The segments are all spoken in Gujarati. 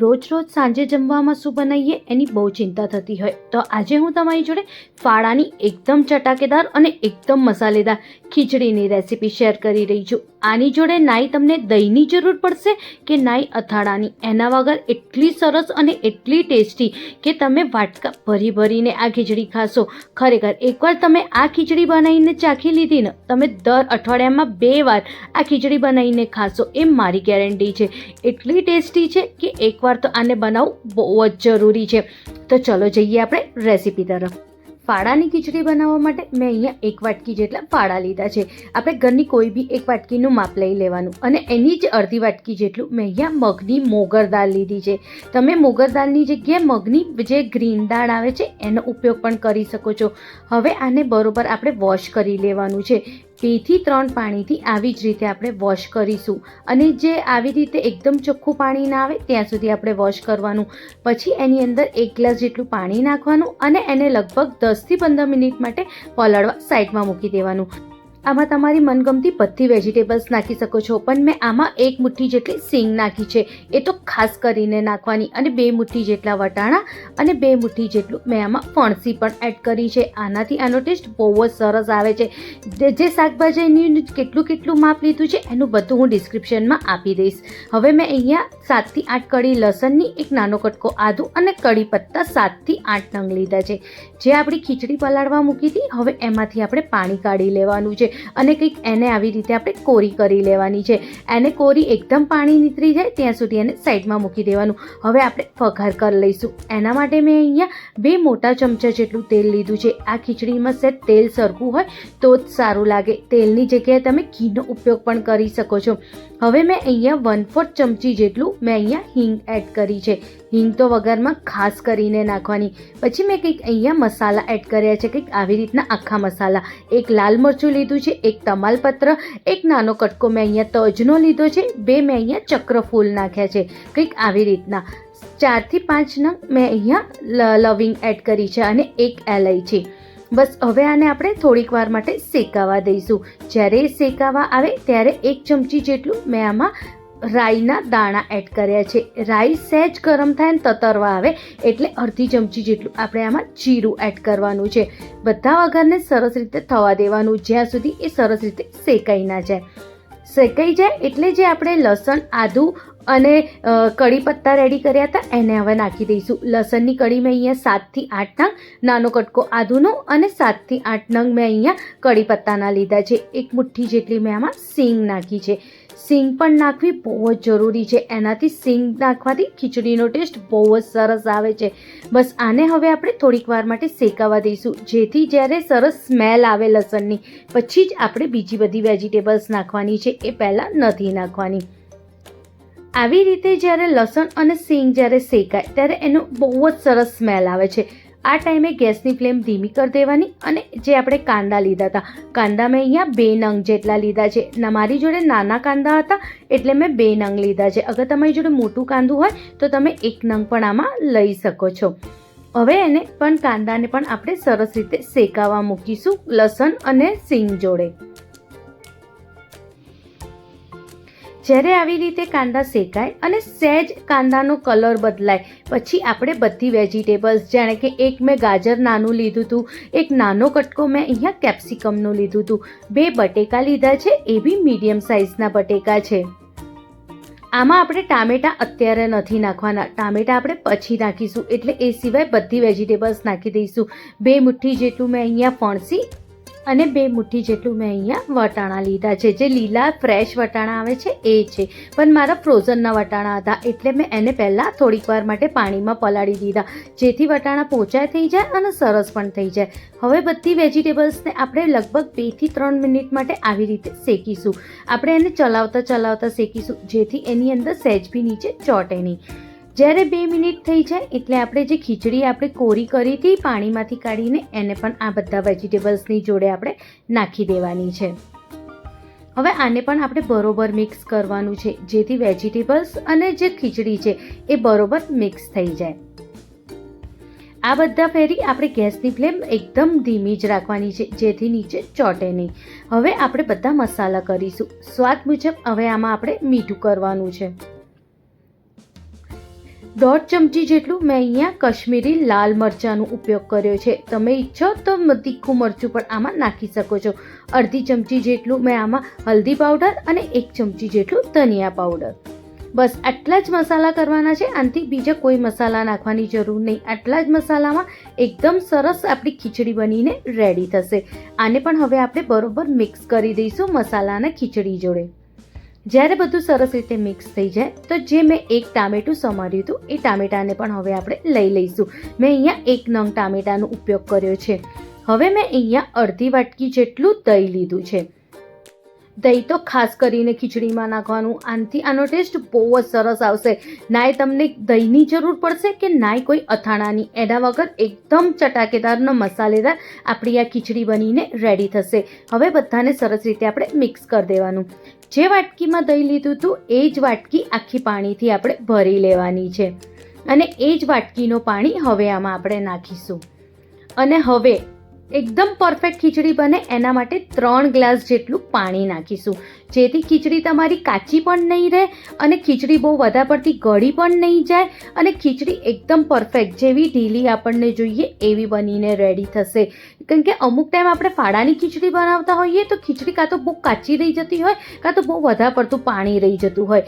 રોજ સાંજે જમવામાં શું બનાવીએ એની બહુ ચિંતા થતી હોય તો આજે હું તમારી જોડે ફાળાની એકદમ ચટાકેદાર અને એકદમ મસાલેદાર ખીચડીની રેસીપી શેર કરી રહી છું. આની જોડે નાઈ તમને દહીંની જરૂર પડશે કે નાઈ અથાણાની, એના વગર એટલી સરસ અને એટલી ટેસ્ટી કે તમે વાટકા ભરી ભરીને આ ખીચડી ખાશો. ખરેખર એકવાર તમે આ ખીચડી બનાવીને ચાખી લીધી ને, તમે દર અઠવાડિયામાં 2 વાર આ ખીચડી બનાવીને ખાશો, એ મારી ગેરંટી છે. એટલી ટેસ્ટી છે કે એકવાર તો આને બનાવવું બહુ જ જરૂરી છે. તો ચલો જઈએ આપણે રેસીપી તરફ. ફાળાની ખીચડી બનાવવા માટે મેં અહીંયા 1 વાટકી જેટલા ફાળા લીધા છે. આપણે ઘરની કોઈ બી 1 વાટકીનું માપ લઈ લેવાનું અને એની જ અડધી વાટકી જેટલું મેં અહીંયા મગની મોગર દાળ લીધી છે. તમે મોગર દાળની જગ્યાએ મગની જે ગ્રીન દાળ આવે છે એનો ઉપયોગ પણ કરી શકો છો. હવે આને બરોબર આપણે વોશ કરી લેવાનું છે. 2 થી 3 પાણીથી આવી જ રીતે આપણે વોશ કરીશું અને જે આવી રીતે એકદમ ચોખ્ખું પાણી ના આવે ત્યાં સુધી આપણે વોશ કરવાનું. પછી એની અંદર 1 ગ્લાસ જેટલું પાણી નાખવાનું અને એને લગભગ 10 થી 15 મિનિટ માટે પલાળવા સાઈડમાં મૂકી દેવાનું. આમાં તમારી મનગમતી બધી વેજીટેબલ્સ નાખી શકો છો, પણ મેં આમાં 1 મુઠ્ઠી જેટલી સિંગ નાખી છે, એ તો ખાસ કરીને નાખવાની, અને 2 મુઠ્ઠી જેટલા વટાણા અને 2 મુઠ્ઠી જેટલું મેં આમાં ફણસી પણ એડ કરી છે. આનાથી આનો ટેસ્ટ બહુ જ સરસ આવે છે. જે શાકભાજીનું કેટલું માપ લીધું છે એનું બધું હું ડિસ્ક્રિપ્શનમાં આપી દઈશ. હવે મેં અહીંયા 7 થી 8 કળી લસણની, 1 નાનો કટકો આદુ અને કડી પત્તા 7 થી 8 નંગ લીધા છે. જે આપણી ખીચડી પલાળવા મૂકી હતી, હવે એમાંથી આપણે પાણી કાઢી લેવાનું છે અને કંઈક એને આવી રીતે આપણે કોરી કરી લેવાની છે. એને કોરી એકદમ પાણી નીતરી જાય ત્યાં સુધી એને સાઈડમાં મૂકી દેવાનું. હવે આપણે વઘાર કરી લઈશું. એના માટે મેં અહીંયા 2 મોટા ચમચા જેટલું તેલ લીધું છે. આ ખીચડીમાં સેટ તેલ સરખું હોય તો જ સારું લાગે. તેલની જગ્યાએ તમે ઘીનો ઉપયોગ પણ કરી શકો છો. હવે મેં અહીંયા 1/4 ચમચી જેટલું મેં અહીંયા હિંગ એડ કરી છે. હિંગ તો વઘારમાં ખાસ કરીને નાખવાની. પછી મેં કંઈક અહીંયા મસાલા એડ કર્યા છે, કંઈક આવી રીતના આખા મસાલા. 1 લાલ મરચું લીધું છે, 1 તમાલપત્ર, 1 નાનો કટકો મેં અહીંયા તજનો લીધો છે, 2 મેં અહીંયા ચક્રફૂલ નાખ્યા છે, કંઈક આવી રીતના. 4 થી 5 નંગ મેં અહીંયા લવિંગ એડ કરી છે અને 1 એલાયચી. બસ હવે આને આપણે થોડીક વાર માટે શેકાવા દઈશું. જ્યારે શેકાવા આવે ત્યારે 1 ચમચી જેટલું મેં આમાં રાઈના દાણા એડ કર્યા છે. રાઈ સહેજ ગરમ થાય ને તતરવા આવે એટલે અડધી ચમચી જેટલું આપણે આમાં જીરું એડ કરવાનું છે. બધા વઘારને સરસ રીતે થવા દેવાનું જ્યાં સુધી એ સરસ રીતે શેકાઈ ના જાય. શેકાઈ જાય એટલે જે આપણે લસણ, આદુ અને કડી પત્તા રેડી કર્યા હતા એને હવે નાખી દઈશું. લસણની કડી મેં અહીંયા 7 થી 8 નંગ, નાનો કટકો આદુનો અને 7 થી 8 નંગ મેં અહીંયા કડી પત્તાના લીધા છે. 1 મુઠ્ઠી જેટલી મેં આમાં સિંગ નાખી છે. સિંગ પણ નાખવી બહુ જ જરૂરી છે. એનાથી સિંગ નાખવાથી ખીચડીનો ટેસ્ટ બહુ જ સરસ આવે છે. બસ આને હવે આપણે થોડીક વાર માટે શેકાવા દઈશું, જેથી જ્યારે સરસ સ્મેલ આવે લસણની પછી જ આપણે બીજી બધી વેજીટેબલ્સ નાખવાની છે, એ પહેલાં નથી નાખવાની. આવી રીતે જ્યારે લસણ અને સિંગ જ્યારે શેકાય ત્યારે એનો બહુ જ સરસ સ્મેલ આવે છે. આ ટાઈમે ગેસની ફ્લેમ ધીમી કરી દેવાની અને જે આપણે કાંદા લીધા હતા, કાંદા મેં અહીંયા 2 નંગ જેટલા લીધા છે. મારી જોડે નાના કાંદા હતા એટલે મેં 2 નંગ લીધા છે. અગર તમારી જોડે મોટું કાંદું હોય તો તમે 1 નંગ પણ આમાં લઈ શકો છો. હવે એને પણ કાંદાને પણ આપણે સરસ રીતે શેકાવા મૂકીશું લસણ અને સિંગ જોડે. જ્યારે આવી રીતે કાંદા શેકાય અને સહેજ કાંદાનો કલર બદલાય પછી આપણે બધી વેજીટેબલ્સ, જાણે કે 1 મેં ગાજર નાનું લીધું હતું, 1 નાનો કટકો મેં અહીંયા કેપ્સિકમનું લીધું હતું, 2 બટેકા લીધા છે, એ બી મીડિયમ સાઇઝના બટેકા છે. આમાં આપણે ટામેટાં અત્યારે નથી નાખવાના, ટામેટાં આપણે પછી નાખીશું, એટલે એ સિવાય બધી વેજીટેબલ્સ નાખી દઈશું. 2 મુઠ્ઠી જેટલું મેં અહીંયા ફણસી અને 2 મુઠ્ઠી જેટલું મેં અહીંયા વટાણા લીધા છે. જે લીલા ફ્રેશ વટાણા આવે છે એ છે, પણ મારા ફ્રોઝનના વટાણા હતા એટલે મેં એને પહેલાં થોડીક વાર માટે પાણીમાં પલાળી દીધા, જેથી વટાણા પોચા થઈ જાય અને સરસ પણ થઈ જાય. હવે બધી વેજીટેબલ્સને આપણે લગભગ 2 થી 3 મિનિટ માટે આવી રીતે શેકીશું. આપણે એને ચલાવતા શેકીશું, જેથી એની અંદર સહેજ બી નીચે ચોંટે નહીં. જ્યારે 2 મિનિટ થઈ જાય એટલે આપણે જે ખીચડી આપણે કોરી કરી હતી પાણીમાંથી કાઢીને એને પણ આ બધા વેજીટેબલ્સની જોડે આપણે નાખી દેવાની છે. હવે આને પણ આપણે બરોબર મિક્સ કરવાનું છે, જેથી વેજીટેબલ્સ અને જે ખીચડી છે એ બરોબર મિક્સ થઈ જાય. આ બધા ફેરી આપણે ગેસની ફ્લેમ એકદમ ધીમી જ રાખવાની છે, જેથી નીચે ચોંટે નહીં. હવે આપણે બધા મસાલા કરીશું. સ્વાદ મુજબ હવે આમાં આપણે મીઠું કરવાનું છે. 1.5 ચમચી જેટલું મેં અહીંયા કશ્મીરી લાલ મરચાંનો ઉપયોગ કર્યો છે. તમે ઈચ્છો તો તીખું મરચું પણ આમાં નાખી શકો છો. 1/2 ચમચી જેટલું મેં આમાં હલ્દી પાવડર અને 1 ચમચી જેટલું ધનિયા પાવડર. બસ આટલા જ મસાલા કરવાના છે. આનાથી બીજા કોઈ મસાલા નાખવાની જરૂર નહીં. આટલા જ મસાલામાં એકદમ સરસ આપણી ખીચડી બનીને રેડી થશે. આને પણ હવે આપણે બરોબર મિક્સ કરી દઈશું મસાલાના ખીચડી જોડે. જ્યારે બધું સરસ રીતે મિક્સ થઈ જાય તો જે મેં એક ટામેટું સમાર્યું હતું એ ટામેટાને પણ હવે આપણે લઈ લઈશું. મેં અહીંયા 1 નંગ ટામેટાનો ઉપયોગ કર્યો છે. હવે મેં અહીંયા અડધી વાટકી જેટલું દહીં લીધું છે. દહીં તો ખાસ કરીને ખીચડીમાં નાખવાનું. આનાથી આનો ટેસ્ટ બહુ જ સરસ આવશે. નાય તમને દહીંની જરૂર પડશે કે નાય કોઈ અથાણાની. એના વગર એકદમ ચટાકેદારનો મસાલેદાર આપણી આ ખીચડી બનીને રેડી થશે. હવે બધાને સરસ રીતે આપણે મિક્સ કરી દેવાનું. જે વાટકીમાં દહીં લીધું હતું એ જ વાટકી આખી પાણીથી આપણે ભરી લેવાની છે અને એ જ વાટકીનું પાણી હવે આમાં આપણે નાખીશું. અને હવે એકદમ પરફેક્ટ ખીચડી બને એના માટે 3 ગ્લાસ જેટલું પાણી નાખીશું, જેથી ખીચડી તમારી કાચી પણ નહીં રહે અને ખીચડી બહુ વધારે પડતી ગળી પણ નહીં જાય અને ખીચડી એકદમ પરફેક્ટ જેવી ઢીલી આપણને જોઈએ એવી બનીને રેડી થશે. કારણ કે અમુક ટાઈમ આપણે ફાડાની ખીચડી બનાવતા હોઈએ તો ખીચડી કાં તો બહુ કાચી રહી જતી હોય કાં તો બહુ વધારે પડતું પાણી રહી જતું હોય.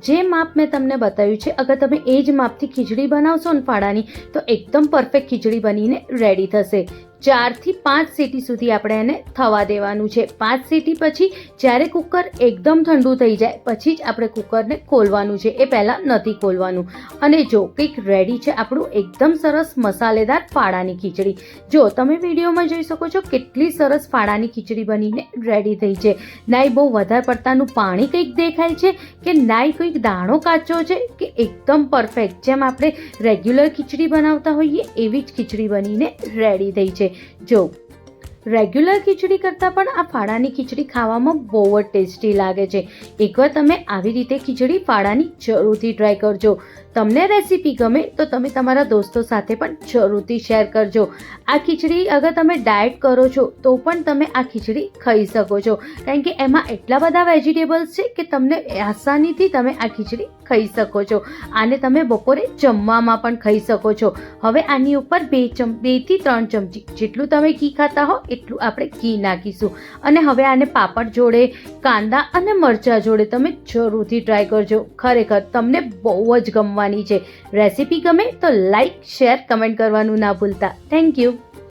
જે માપ મેં તમને બતાવ્યું છે, અગર તમે એ જ માપથી ખીચડી બનાવશો ને ફાડાની તો એકદમ પરફેક્ટ ખીચડી બનીને રેડી થશે. 4 થી 5 સીટી સુધી આપણે એને થવા દેવાનું છે. 5 સીટી પછી જ્યારે કુકર એકદમ ઠંડુ થઈ જાય પછી જ આપણે કુકરને ખોલવાનું છે, એ પહેલાં નથી ખોલવાનું. અને જો કંઈક રેડી છે આપણું એકદમ સરસ મસાલેદાર ફાડાની ખીચડી. જો તમે વિડીયોમાં જોઈ શકો છો કેટલી સરસ ફાડાની ખીચડી બનીને રેડી થઈ છે. નાય બહુ વધારે પડતાનું પાણી કંઈક દેખાય છે કે નાય કંઈક દાણો કાચો છે કે એકદમ પરફેક્ટ જેમ આપણે રેગ્યુલર ખીચડી બનાવતા હોઈએ એવી જ ખીચડી બનીને રેડી થઈ છે. જો રેગ્યુલર ખીચડી કરતાં પણ આ ફાડાની ખીચડી ખાવામાં બહુ જ ટેસ્ટી લાગે છે. એકવાર તમે આવી રીતે ખીચડી ફાડાની જરૂરથી ટ્રાય કરજો. તમને રેસીપી ગમે તો તમે તમારા દોસ્તો સાથે પણ જરૂરથી શેર કરજો. આ ખીચડી અગર તમે ડાયટ કરો છો તો પણ તમે આ ખીચડી ખાઈ શકો છો, કારણ કે એમાં એટલા બધા વેજીટેબલ્સ છે કે તમને આસાનીથી તમે આ ખીચડી ખાઈ શકો છો. આને તમે બપોરે જમવામાં પણ ખાઈ શકો છો. હવે આની ઉપર 2 થી 3 ચમચી જેટલું તમે ઘી ખાતા હો એટલું આપણે ઘી નાખીશું. અને હવે આને પાપડ જોડે, કાંદા અને મરચાં જોડે તમે જરૂરથી ટ્રાય કરજો. ખરેખર તમને બહુ જ ગમવાની છે. રેસીપી ગમે તો લાઈક, શેર, કમેન્ટ કરવાનું ના ભૂલતા. Thank you.